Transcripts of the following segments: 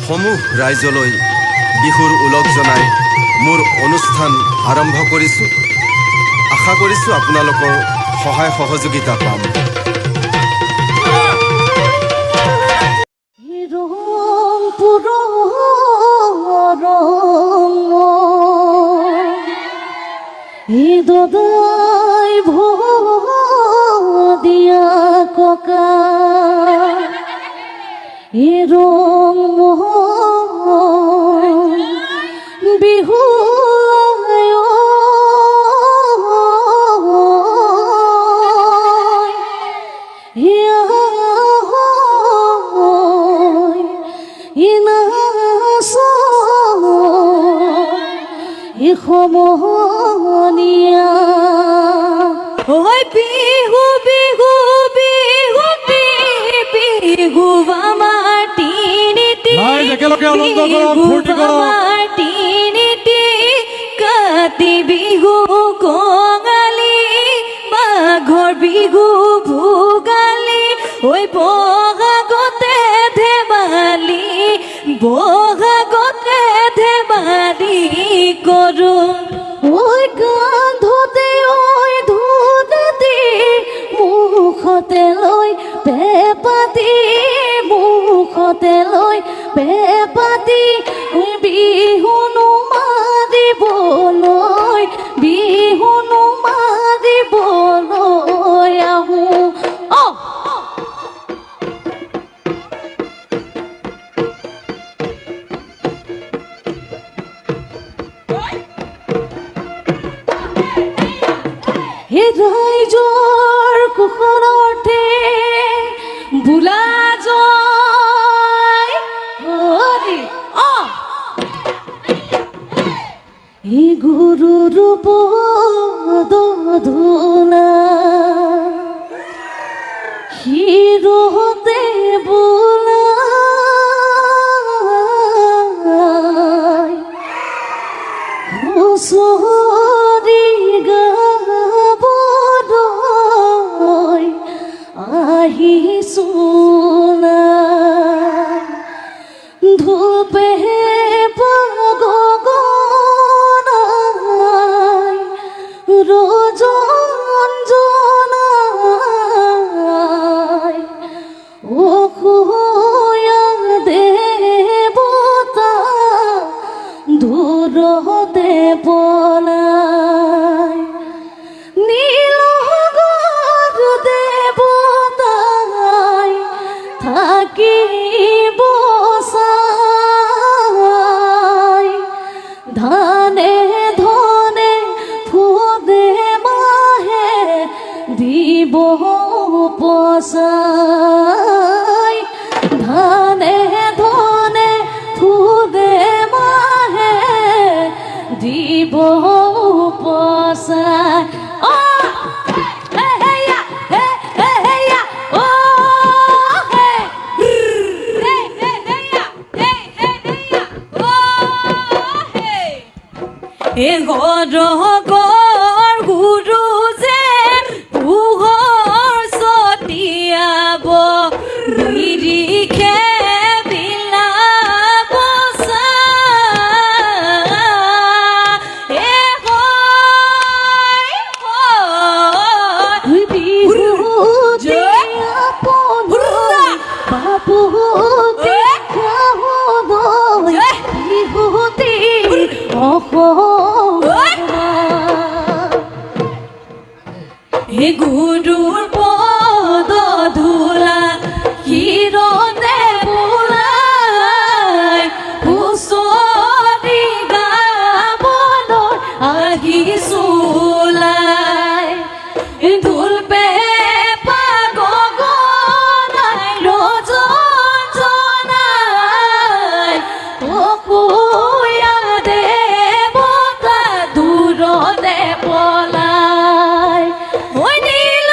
সমূহ ৰাইজলৈ বিহুৰ উলগ জনাই মোৰ অনুষ্ঠান আৰম্ভ কৰিছোঁ। আশা কৰিছোঁ আপোনালোকৰ সহায় সহযোগিতা পাম। দদাই দিয়া ককা ৰং বিহু সমহনীয়া ঐ বিহু বিহু বিহু বিহু আমাৰ তিনিটি তিনিটি কাতি বিহু কঙালী মাঘৰ বিহু ভোগালী ঐ বহাগতে ধেমালি বহাগতে ধেমালি কৰো ঐ কান্ধতে ঐ ধুতি মুখতে লৈ পেপাতি মুখতে লৈ পেপাতি বিহুনো মাৰিবলৈ বিহুনো মাৰিবলৈ আহোঁ। ৰাইজৰ কুশলতে বোলা জয় গুৰুৰ পদ ধূলা শিৰতে বোলা হুঁচৰি আহিছোঁ ধূপে গগনাই ৰজন জনাই অসূয়া দেৱতা দূৰতে পলাই থাকিব চাই ধানে ধনে ফুদে মাহে দিব পচাই ধানে ধনে ফুদে মাহে দিব পচাই গৰ গুৰু যে পোহৰ ছটিয়াব নিৰিখে বিলাব বিহু বিহুতি গুৰুৰ পদ ধূলা শিৰতে বোলাই হুঁচৰি গাবলৈ আহিছোঁ ঢোল পেঁপা গগনাই ৰজন জনাই অসূয়া দেৱতা দূৰতে পলাই ঐ নীল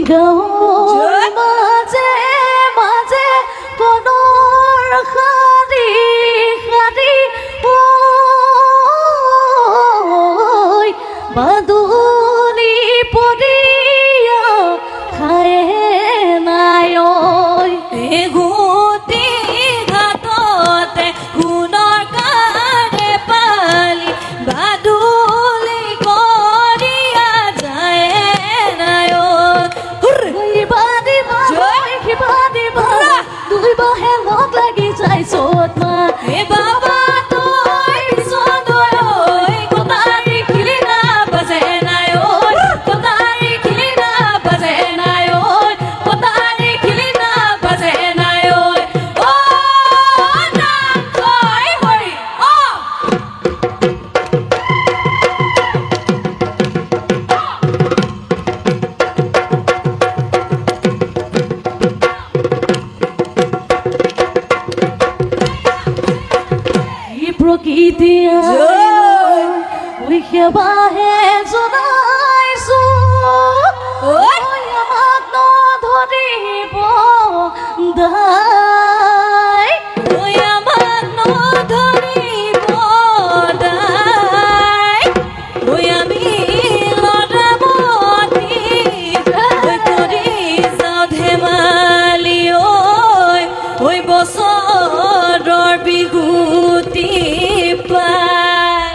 গাঁৱৰ মাজে মাজে কণৰ শাৰী শাৰী ঐ বাদুলি পৰিয়া খায়ে নাই ঐ এগুটি ঘাটতে সোণৰ কাৰে পালি বাদুলি কৰিয়া যায় নাই দিবা দিবা কিবা দিবা দুইবাহে লগ লাগি যায় চ'ত মা এ বাবা তই পিছত কটাৰী খিলি না বাজে নাই কটাৰী খিলি না বাজে নাই কটাৰী খিলি না বাজে নাই অ নাম তই হৰি অ প্ৰকৃতিয়ে সেৱাহে জনাইছো আমাক নধৰিব দাই ঐ আমাক নধৰিব দাই ঐ আমি লৰাবতী কৰি যাওঁ ধেমালি ঐ বছৰৰ বিহুতি পাই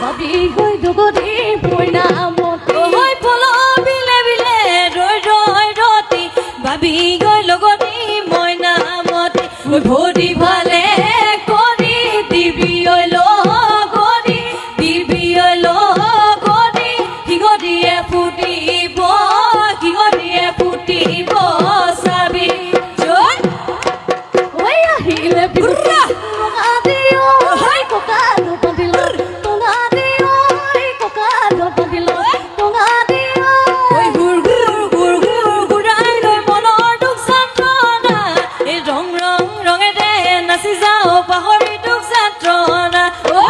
ভাবি গৈ দুগতি পৰিণামতি ঐ পল বিলে বিলে ৰৈ ৰৈ ৰতি ভাবি গৈ লগতি মইনামতি ঐ ভৰি ভালে কৰি দিবি ঐ লগতি দিবি ঐ লগতি সিহঁতিয়ে ফুটিব সিহঁতিয়ে ফুটিব চাবি জয় ঐ আহিলে বিহু দিও ককালো বান্ধিল টঙা দিও ককালো বান্ধিল টঙা দিও ঐ গুৰ গুৰ গুৰ গুৰ গুৰাই লৈ মনৰ দুখ যন্ত্ৰণা এই ৰং ৰং ৰঙেৰে নাচি যাওঁ পাহৰি দুখ যন্ত্ৰণা ঐ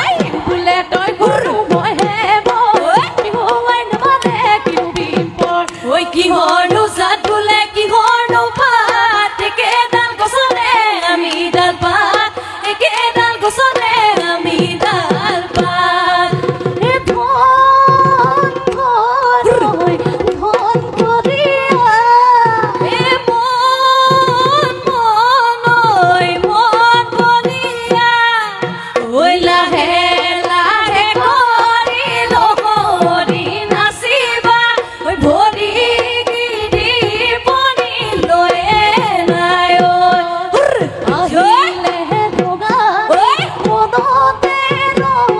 বোলে তই গুৰু মই হে বিহুৱাই নামানে কিনো বিম্পৰ ঐ কিহৰনো জাত বোলে কিহৰনো পাত একেডাল গছতে আমি ডাল পাত একেডাল গছতে আমি ডাল পাত এ ধন কৰিয়া এ মন মন ঐ মন বলিয়া ঐ লাহে লাহে কৰি লগৰি নাচিবা ঐ ভৰি গিৰি বনি লৈয়ে নাই আহিলে ধগা মনতে ৰং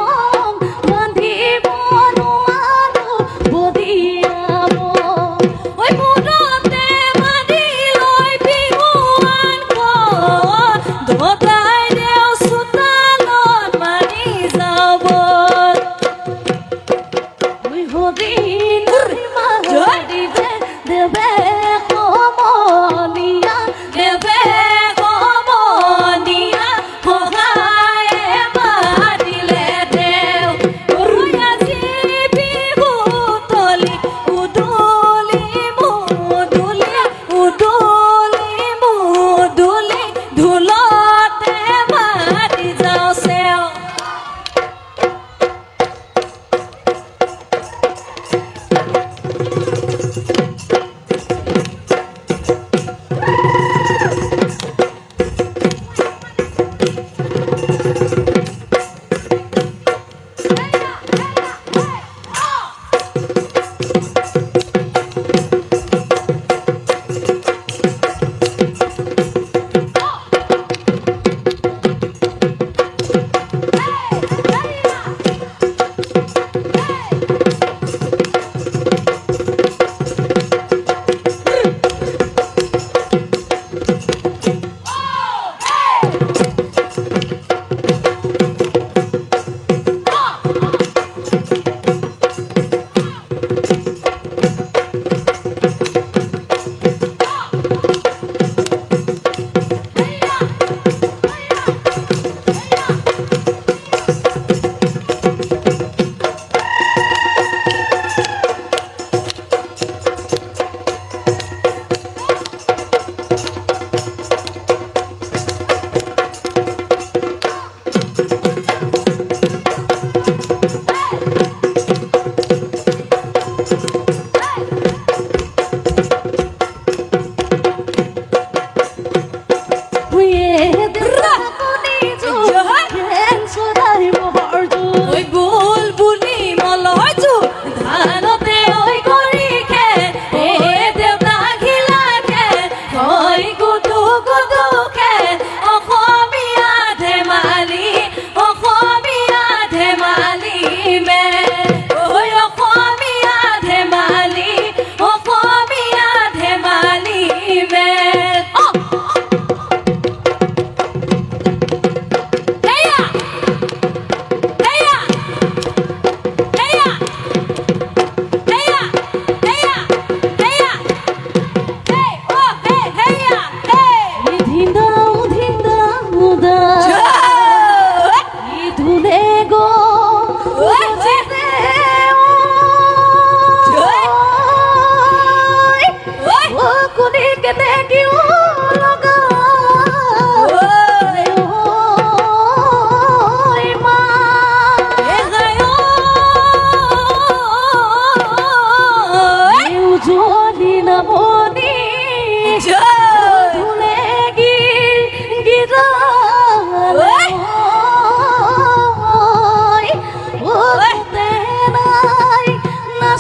বান্ধিব নোৱাৰো বদিয়াব ঐ মূৰতে মাৰি লৈ বিহুৱান দতাই দেও চোতালত মাৰি যাব হৰি নামাৰি দেৱে সমনীয়া দেৱে সমনীয়া সহায়ে মাতিলে দেও আজি বিহু তলি উদুলি মুদুলি উদুলি মুদুলি ঢোলতে মাতি যাওঁ চেও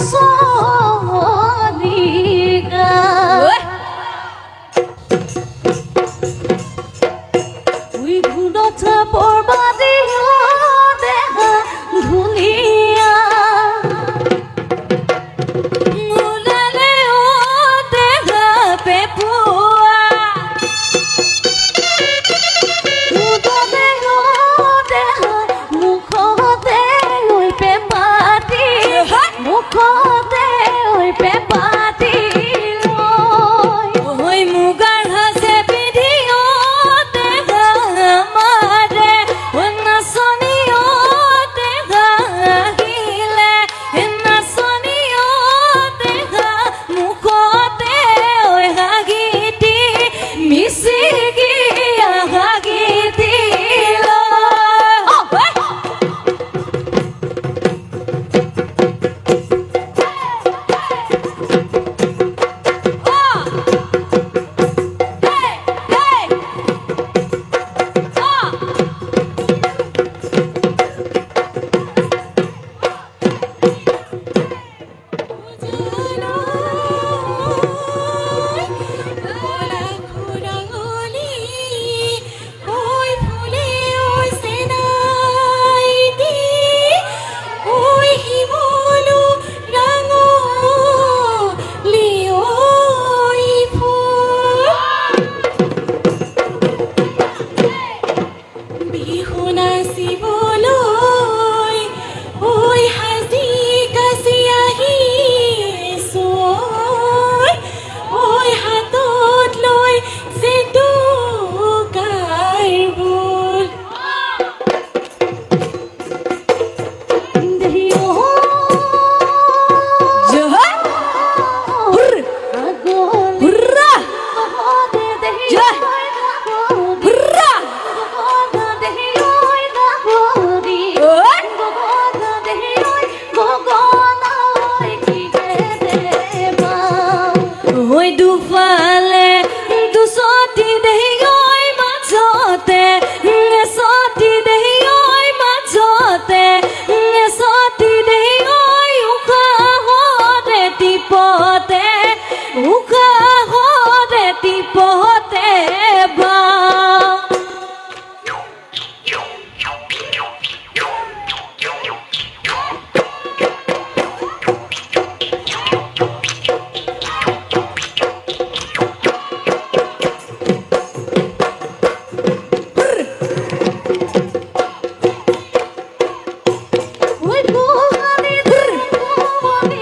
নাচনী গায় উই ঘূৰত বৰবাদী দেখা ধুনীয়া মুলালে ও দেখা পেপুয়া মুদতে দেখা মুখতে ঐ পেপাতি মুখতে ঐ পেপাতি ওই মুগাৰ হাজে পিধি ও দেখা আমাৰে ও নাচনী ও দেখা আহিলে নাচনী ও দেখা মুখতে ঐ হাগিতি মিচিকি হাগিতি ওই দুফালে দুসতি দেহি ওই মাঝতে সতি দেহি ওই মাঝতে সতি দেহি ওই উখা হরে টিপতে উখা হরে টিপতে বা ওই গোহানি গোহানি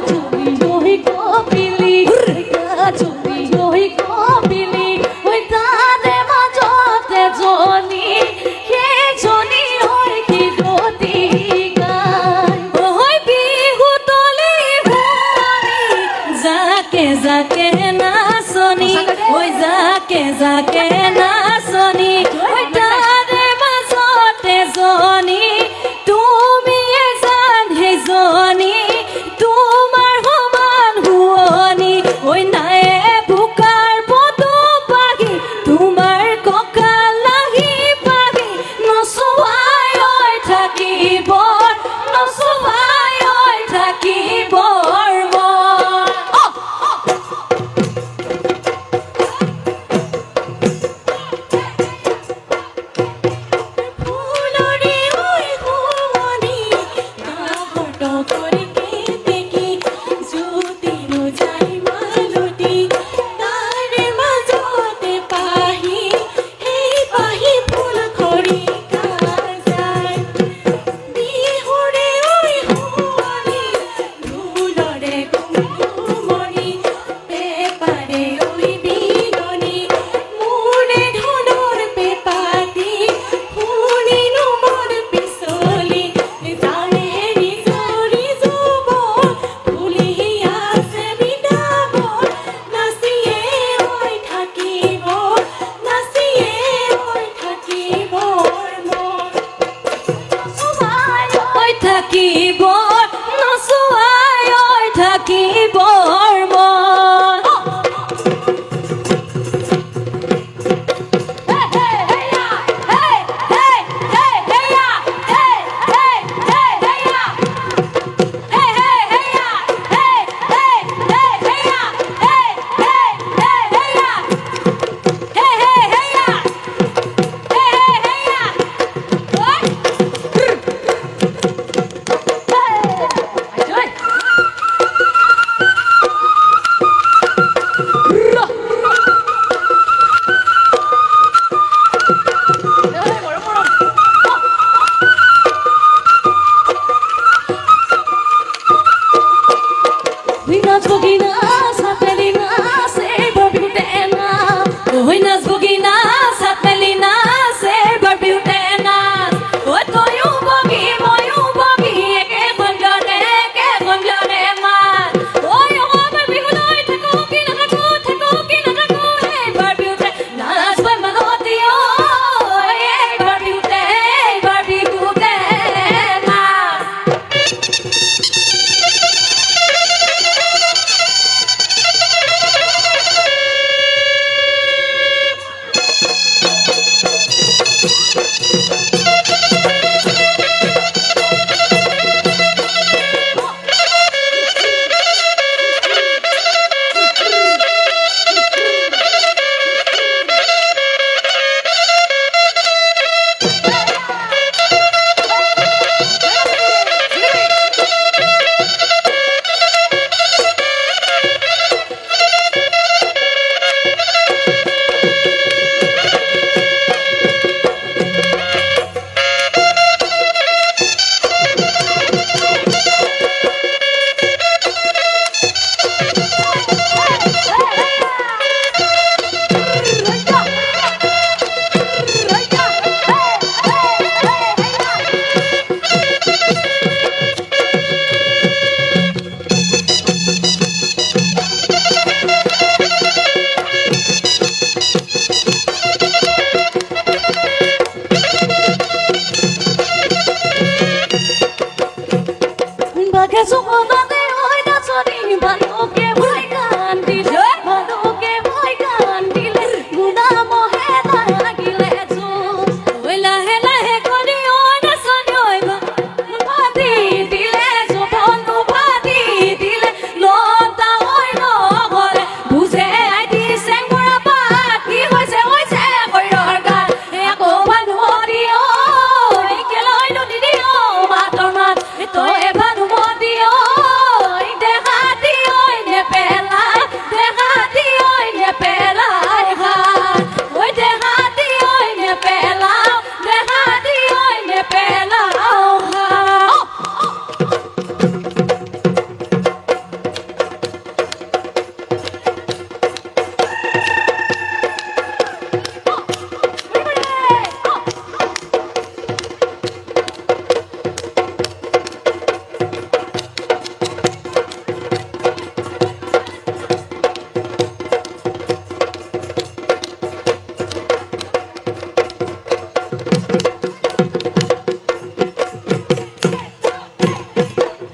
চুরি ওই কপিলি চুরি ওই কপিলি ওই তারে মাজতে জনি সেই জনি ওই কি গতি গায় ওই বিহু তলি ভুৱনী যাকে যাকে নাচনী ওই যাকে যাকে নাচনী ওই তাৰে মাজতে জনী তুমি এজান সেইজনী তোমাৰ সমান শুৱনি ঐ নায়ে বোকাৰ পদু পাহি তোমাৰ কঁকাল লাগি পাহি নচুৱাই ঐ থাকিব নচুৱাই ঐ থাকিবৰ মন নাচবগি নাচ হাত মেলি নাচ এইবাৰ বিহুতে নাচ ঐ নাচবগি নাচ হাত মেলি নাচ এইবাৰ বিহুতে নাচ ঐ তয়ো বগি ময়ো বগি একেখন গানে মাত ঐ অহাবাৰ বিহুলৈ থাকো কি নাথাকো এইবাৰ বিহুতে নাচবাৰ মাগতি এইবাৰ বিহুতে নাচ বাঘে জোকলাতে ঐ নাচনী বালক